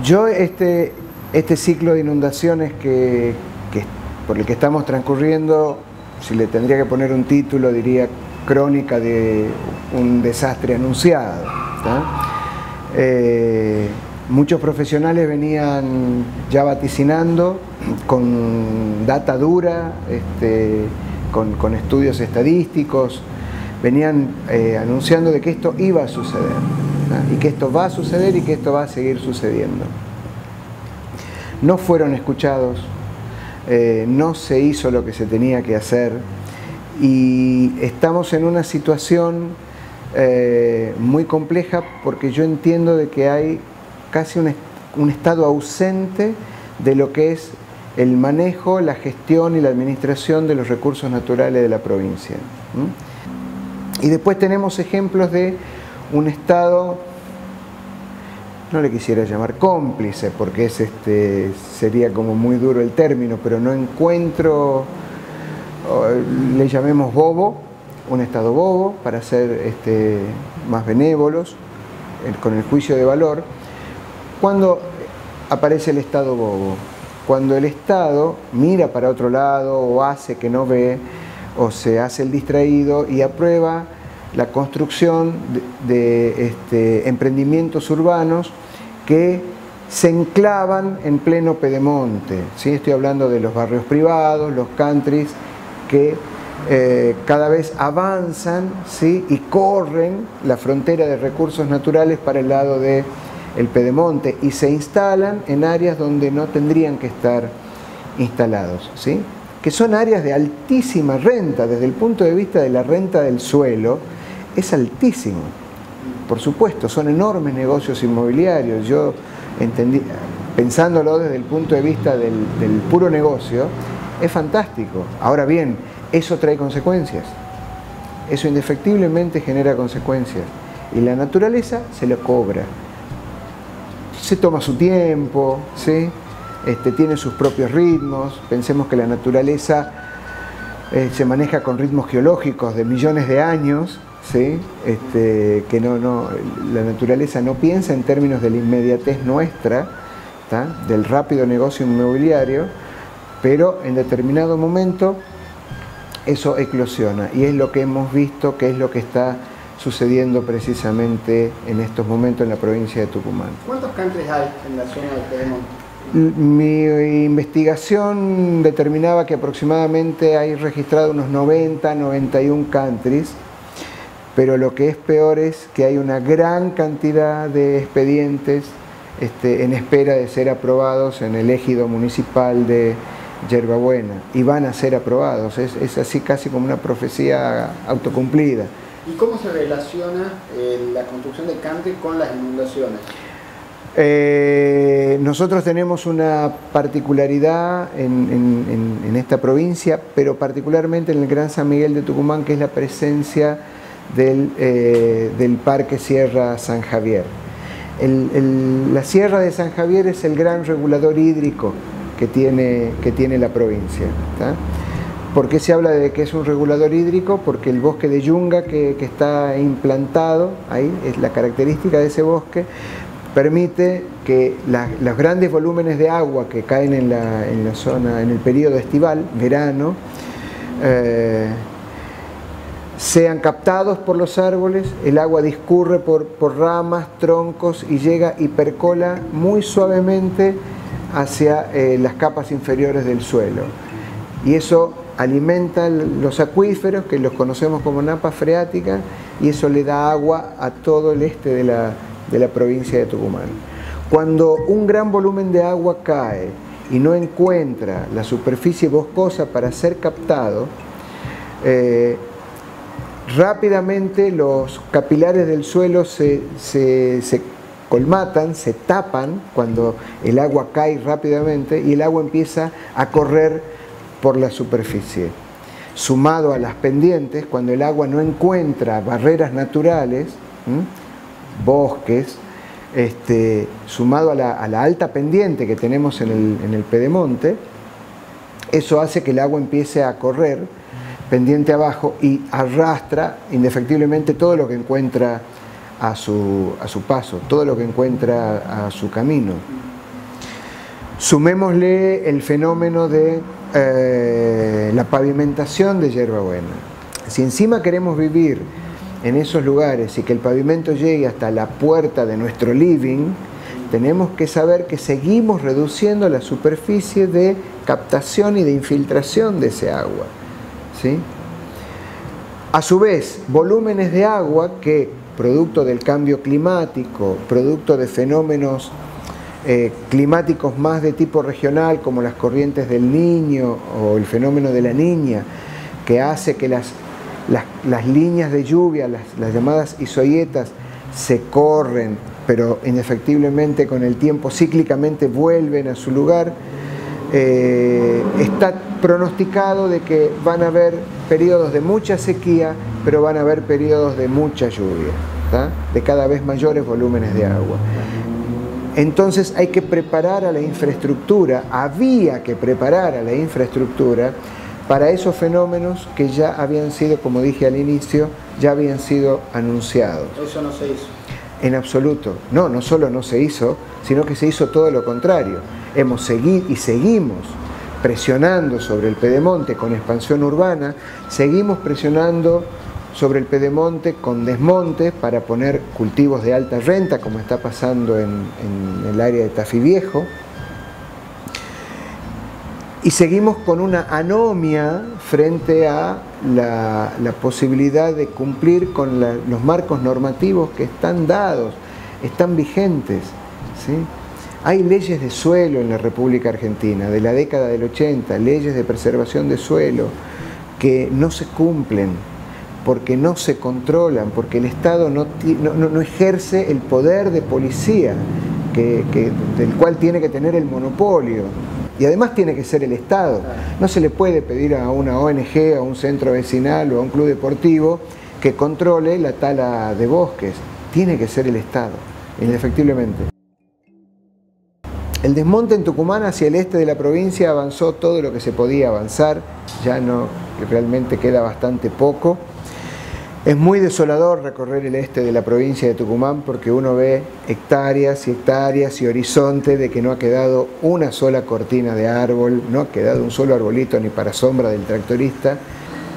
Yo este ciclo de inundaciones por el que estamos transcurriendo, si le tendría que poner un título, diría crónica de un desastre anunciado. Muchos profesionales venían ya vaticinando con data dura, con estudios estadísticos, venían anunciando de que esto iba a suceder, ¿no? Y que esto va a suceder y que esto va a seguir sucediendo. No fueron escuchados, no se hizo lo que se tenía que hacer y estamos en una situación muy compleja porque yo entiendo de que hay casi un estado ausente de lo que es el manejo, la gestión y la administración de los recursos naturales de la provincia. Y después tenemos ejemplos de un Estado, no le quisiera llamar cómplice, porque sería como muy duro el término, pero no encuentro, le llamemos bobo, un Estado bobo, para ser más benévolos, con el juicio de valor. Cuando aparece el Estado bobo, cuando el Estado mira para otro lado o hace que no ve o se hace el distraído y aprueba la construcción de emprendimientos urbanos que se enclavan en pleno pedemonte, ¿sí? Estoy hablando de los barrios privados, los countries que cada vez avanzan, ¿sí? Y corren la frontera de recursos naturales para el lado del pedemonte y se instalan en áreas donde no tendrían que estar instalados, ¿sí? Que son áreas de altísima renta, desde el punto de vista de la renta del suelo, es altísimo. Por supuesto, son enormes negocios inmobiliarios. Yo entendí, pensándolo desde el punto de vista del puro negocio, es fantástico. Ahora bien, eso trae consecuencias. Eso indefectiblemente genera consecuencias. Y la naturaleza se lo cobra. Se toma su tiempo, ¿sí? Tiene sus propios ritmos. Pensemos que la naturaleza se maneja con ritmos geológicos de millones de años, ¿sí? Que la naturaleza no piensa en términos de la inmediatez nuestra, ¿tá? Del rápido negocio inmobiliario, pero en determinado momento eso eclosiona y es lo que hemos visto que es lo que está sucediendo precisamente en estos momentos en la provincia de Tucumán. ¿Cuántos countries hay en la zona del pedemonte? Mi investigación determinaba que aproximadamente hay registrado unos 90, 91 countries, pero lo que es peor es que hay una gran cantidad de expedientes en espera de ser aprobados en el ejido municipal de Yerbabuena y van a ser aprobados. Es así casi como una profecía autocumplida. ¿Y cómo se relaciona la construcción de countries con las inundaciones? Nosotros tenemos una particularidad en esta provincia, pero particularmente en el Gran San Miguel de Tucumán, que es la presencia del Parque Sierra San Javier. La Sierra de San Javier es el gran regulador hídrico que tiene la provincia, ¿tá? ¿Por qué se habla de que es un regulador hídrico? Porque el bosque de yunga que está implantado ahí, es la característica de ese bosque, permite que los grandes volúmenes de agua que caen en la zona, en el periodo estival, verano, sean captados por los árboles, el agua discurre por ramas, troncos y llega y percola muy suavemente hacia las capas inferiores del suelo. Y eso alimenta los acuíferos, que los conocemos como napas freáticas, y eso le da agua a todo el este de la provincia de Tucumán. Cuando un gran volumen de agua cae y no encuentra la superficie boscosa para ser captado, rápidamente los capilares del suelo se colmatan, se tapan cuando el agua cae rápidamente y el agua empieza a correr por la superficie. Sumado a las pendientes, cuando el agua no encuentra barreras naturales, bosques, sumado a la alta pendiente que tenemos en el pedemonte, eso hace que el agua empiece a correr pendiente abajo y arrastra indefectiblemente todo lo que encuentra a su paso, todo lo que encuentra a su camino. Sumémosle el fenómeno de la pavimentación de hierbabuena. Si encima queremos vivir en esos lugares y que el pavimento llegue hasta la puerta de nuestro living, tenemos que saber que seguimos reduciendo la superficie de captación y de infiltración de ese agua, ¿sí? A su vez, volúmenes de agua que, producto del cambio climático, producto de fenómenos climáticos más de tipo regional, como las corrientes del Niño o el fenómeno de la Niña, que hace que las líneas de lluvia, las llamadas isoietas, se corren, pero indefectiblemente con el tiempo cíclicamente vuelven a su lugar. Está pronosticado de que van a haber periodos de mucha sequía, pero van a haber periodos de mucha lluvia, ¿tá? De cada vez mayores volúmenes de agua. Entonces hay que preparar a la infraestructura, había que preparar a la infraestructura para esos fenómenos que ya habían sido, como dije al inicio, ya habían sido anunciados. Eso no se hizo. En absoluto. No solo no se hizo, sino que se hizo todo lo contrario. Hemos seguido y seguimos presionando sobre el pedemonte con expansión urbana, seguimos presionando sobre el pedemonte con desmontes para poner cultivos de alta renta, como está pasando en el área de Tafí Viejo, y seguimos con una anomia frente a la posibilidad de cumplir con los marcos normativos que están dados, están vigentes, ¿sí? Hay leyes de suelo en la República Argentina de la década del 80, leyes de preservación de suelo que no se cumplen, porque no se controlan, porque el Estado no ejerce el poder de policía del cual tiene que tener el monopolio. Y además tiene que ser el Estado. No se le puede pedir a una ONG, a un centro vecinal o a un club deportivo que controle la tala de bosques. Tiene que ser el Estado, indefectiblemente. El desmonte en Tucumán hacia el este de la provincia avanzó todo lo que se podía avanzar, ya no, realmente queda bastante poco. Es muy desolador recorrer el este de la provincia de Tucumán porque uno ve hectáreas y hectáreas y horizonte de que no ha quedado una sola cortina de árbol, no ha quedado un solo arbolito ni para sombra del tractorista.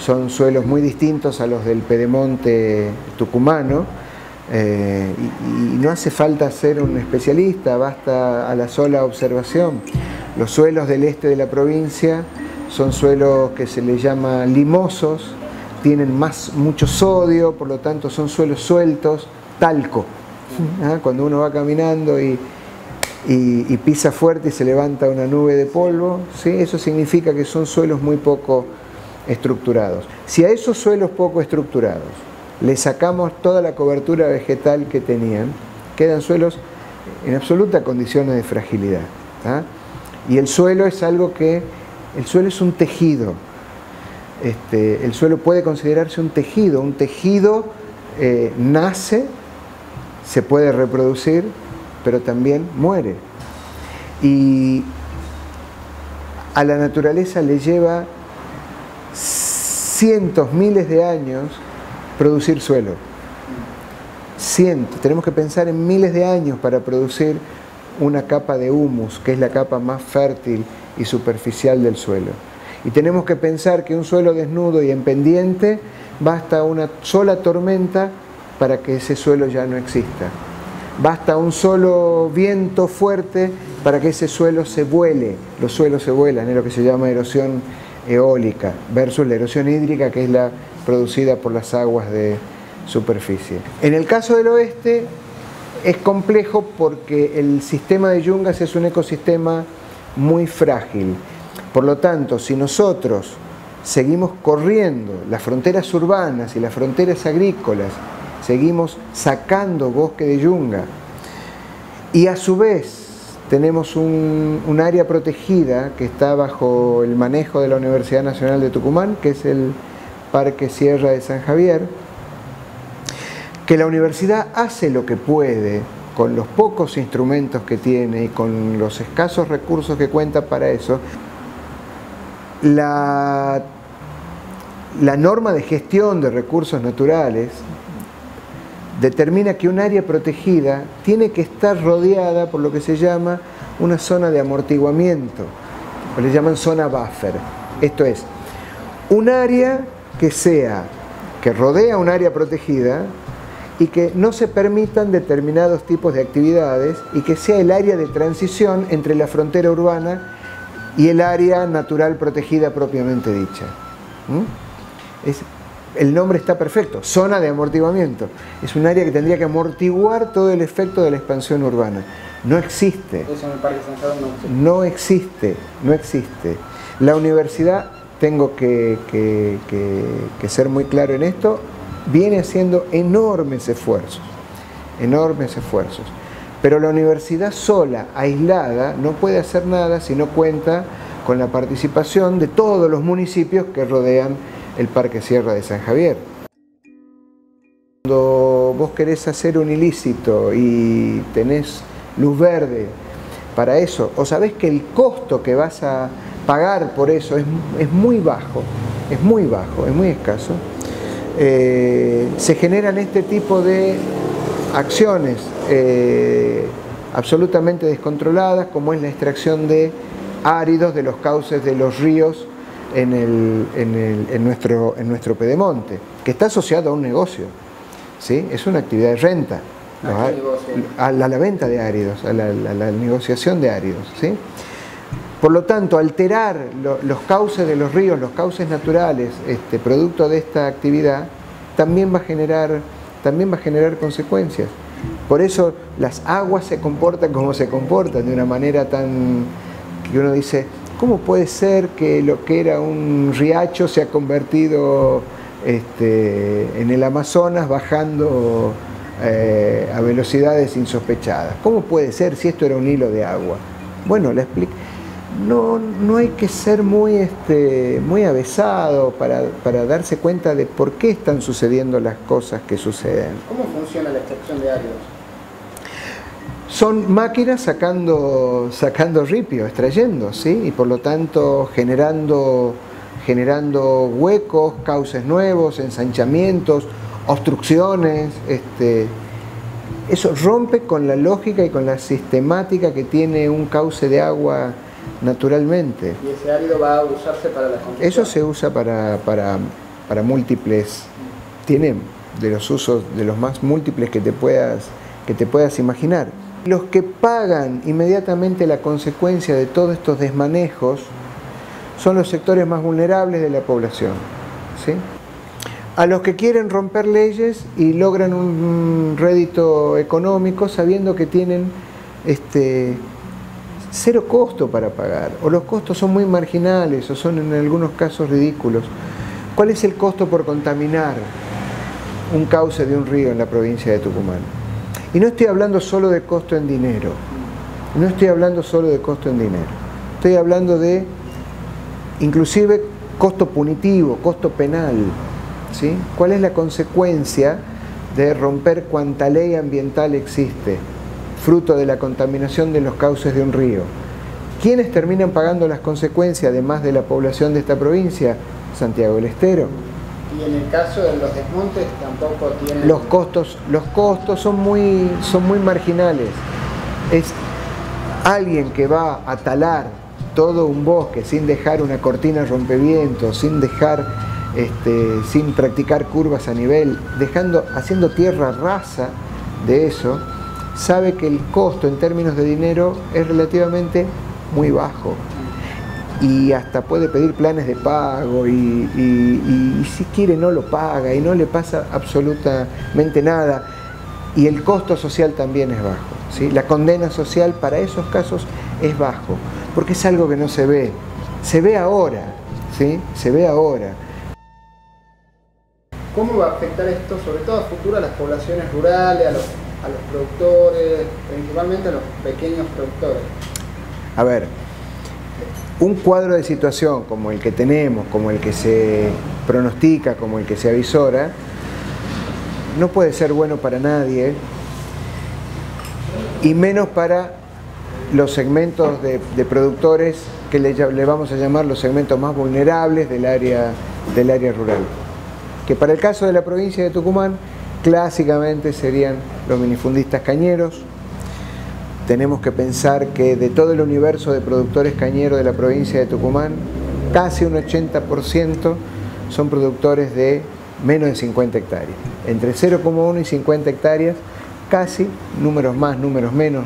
Son suelos muy distintos a los del pedemonte tucumano y no hace falta ser un especialista, basta a la sola observación. Los suelos del este de la provincia son suelos que se les llama limosos, tienen mucho sodio, por lo tanto son suelos sueltos, talco. Cuando uno va caminando y pisa fuerte y se levanta una nube de polvo, ¿sí? Eso significa que son suelos muy poco estructurados. Si a esos suelos poco estructurados le sacamos toda la cobertura vegetal que tenían, quedan suelos en absoluta condiciones de fragilidad. Y el suelo es el suelo es un tejido. El suelo puede considerarse un tejido nace, se puede reproducir, pero también muere. Y a la naturaleza le lleva cientos, miles de años producir suelo. Tenemos que pensar en miles de años para producir una capa de humus, que es la capa más fértil y superficial del suelo. Y tenemos que pensar que un suelo desnudo y en pendiente basta una sola tormenta para que ese suelo ya no exista. Basta un solo viento fuerte para que ese suelo se vuele. Los suelos se vuelan, es lo que se llama erosión eólica, versus la erosión hídrica, que es la producida por las aguas de superficie. En el caso del oeste es complejo porque el sistema de yungas es un ecosistema muy frágil. Por lo tanto, si nosotros seguimos corriendo las fronteras urbanas y las fronteras agrícolas, seguimos sacando bosque de yunga y a su vez tenemos un área protegida que está bajo el manejo de la Universidad Nacional de Tucumán, que es el Parque Sierra de San Javier, que la universidad hace lo que puede con los pocos instrumentos que tiene y con los escasos recursos que cuenta para eso. La norma de gestión de recursos naturales determina que un área protegida tiene que estar rodeada por lo que se llama una zona de amortiguamiento, o le llaman zona buffer. Esto es, un área que rodea un área protegida y que no se permitan determinados tipos de actividades y que sea el área de transición entre la frontera urbana y el área natural protegida propiamente dicha. El nombre está perfecto, zona de amortiguamiento. Es un área que tendría que amortiguar todo el efecto de la expansión urbana. No existe. Eso en el Parque San Javier no existe. No existe, no existe. La universidad, tengo que ser muy claro en esto, viene haciendo enormes esfuerzos, pero la universidad sola, aislada, no puede hacer nada si no cuenta con la participación de todos los municipios que rodean el Parque Sierra de San Javier. Cuando vos querés hacer un ilícito y tenés luz verde para eso, o sabés que el costo que vas a pagar por eso es muy bajo, es muy escaso, se generan este tipo de acciones absolutamente descontroladas, como es la extracción de áridos de los cauces de los ríos en nuestro pedemonte, que está asociado a un negocio, ¿sí? Es una actividad de renta, a la venta de áridos, a la negociación de áridos, ¿sí? Por lo tanto, alterar los cauces de los ríos, los cauces naturales, producto de esta actividad, también va a generar consecuencias. Por eso las aguas se comportan como se comportan, de una manera tan que uno dice, ¿cómo puede ser que lo que era un riacho se ha convertido en el Amazonas bajando a velocidades insospechadas? ¿Cómo puede ser si esto era un hilo de agua? Bueno, la explico. No hay que ser muy avesado para darse cuenta de por qué están sucediendo las cosas que suceden. ¿Cómo funciona la extracción de áridos? Son máquinas sacando ripio, extrayendo, ¿sí? Y por lo tanto generando huecos, cauces nuevos, ensanchamientos, obstrucciones. Eso rompe con la lógica y con la sistemática que tiene un cauce de agua naturalmente. ¿Y ese árido va a usarse para la construcción? Eso se usa para múltiples, tiene de los usos de los más múltiples que te puedas imaginar. Los que pagan inmediatamente la consecuencia de todos estos desmanejos son los sectores más vulnerables de la población, ¿sí? A los que quieren romper leyes y logran un rédito económico sabiendo que tienen cero costo para pagar, o los costos son muy marginales o son en algunos casos ridículos. ¿Cuál es el costo por contaminar un cauce de un río en la provincia de Tucumán? Y no estoy hablando solo de costo en dinero, estoy hablando de inclusive costo punitivo, costo penal, ¿sí? ¿Cuál es la consecuencia de romper cuanta ley ambiental existe, fruto de la contaminación de los cauces de un río? ¿Quiénes terminan pagando las consecuencias, además de la población de esta provincia? Santiago del Estero. Y en el caso de los desmontes tampoco tienen... Los costos son muy marginales. Es alguien que va a talar todo un bosque sin dejar una cortina rompevientos, sin practicar curvas a nivel, haciendo tierra rasa de eso, sabe que el costo en términos de dinero es relativamente muy bajo. Y hasta puede pedir planes de pago y si quiere no lo paga y no le pasa absolutamente nada. Y el costo social también es bajo, ¿sí? La condena social para esos casos es bajo, porque es algo que no se ve. Se ve ahora, ¿sí? Se ve ahora. ¿Cómo va a afectar esto, sobre todo a futuro, a las poblaciones rurales, a los productores, principalmente a los pequeños productores? A ver, un cuadro de situación como el que tenemos, como el que se pronostica, como el que se avisora, no puede ser bueno para nadie, y menos para los segmentos de productores que le vamos a llamar los segmentos más vulnerables del área rural. Que para el caso de la provincia de Tucumán clásicamente serían los minifundistas cañeros. Tenemos que pensar que de todo el universo de productores cañeros de la provincia de Tucumán, casi un 80% son productores de menos de 50 hectáreas. Entre 0,1 y 50 hectáreas, casi, números más, números menos,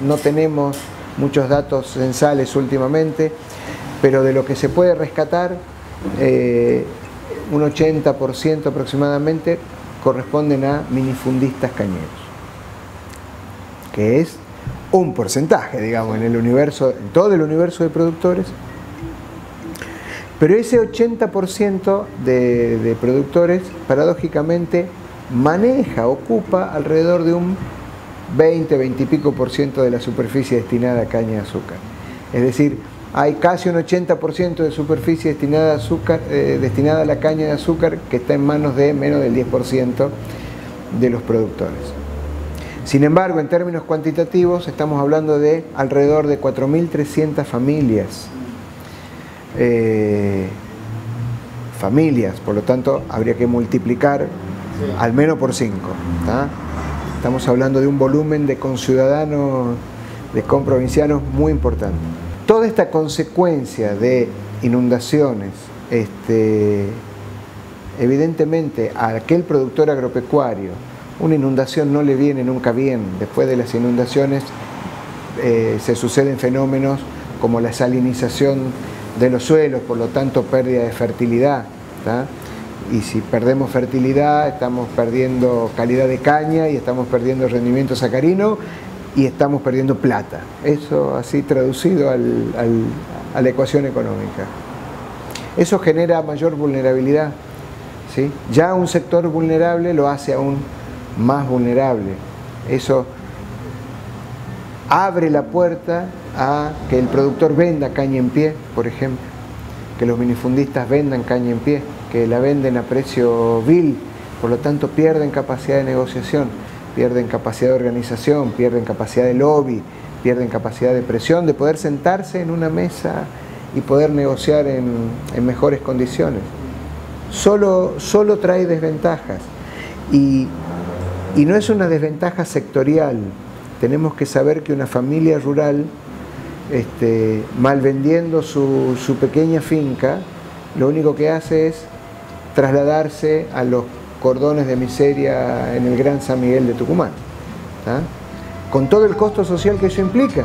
no tenemos muchos datos censales últimamente, pero de lo que se puede rescatar, un 80% aproximadamente corresponden a minifundistas cañeros, que es un porcentaje, digamos, en el universo, en todo el universo de productores. Pero ese 80% de productores, paradójicamente, ocupa alrededor de un 20 y pico por ciento de la superficie destinada a caña de azúcar. Es decir, hay casi un 80% de superficie destinada a la caña de azúcar que está en manos de menos del 10% de los productores. Sin embargo, en términos cuantitativos, estamos hablando de alrededor de 4.300 familias. Por lo tanto, habría que multiplicar al menos por 5. Estamos hablando de un volumen de conciudadanos, de comprovincianos muy importante. Toda esta consecuencia de inundaciones, evidentemente a aquel productor agropecuario, una inundación no le viene nunca bien. Después de las inundaciones se suceden fenómenos como la salinización de los suelos, por lo tanto pérdida de fertilidad. Y si perdemos fertilidad, estamos perdiendo calidad de caña y estamos perdiendo rendimiento sacarino y estamos perdiendo plata. Eso así traducido a la ecuación económica. Eso genera mayor vulnerabilidad, ¿sí? Ya un sector vulnerable lo hace aún más vulnerable. Eso abre la puerta a que el productor venda caña en pie, por ejemplo, que los minifundistas vendan caña en pie, que la venden a precio vil, por lo tanto pierden capacidad de negociación, pierden capacidad de organización, pierden capacidad de lobby, pierden capacidad de presión, de poder sentarse en una mesa y poder negociar en mejores condiciones. Solo trae desventajas y no es una desventaja sectorial. Tenemos que saber que una familia rural, mal vendiendo su pequeña finca, lo único que hace es trasladarse a los cordones de miseria en el Gran San Miguel de Tucumán, con todo el costo social que eso implica.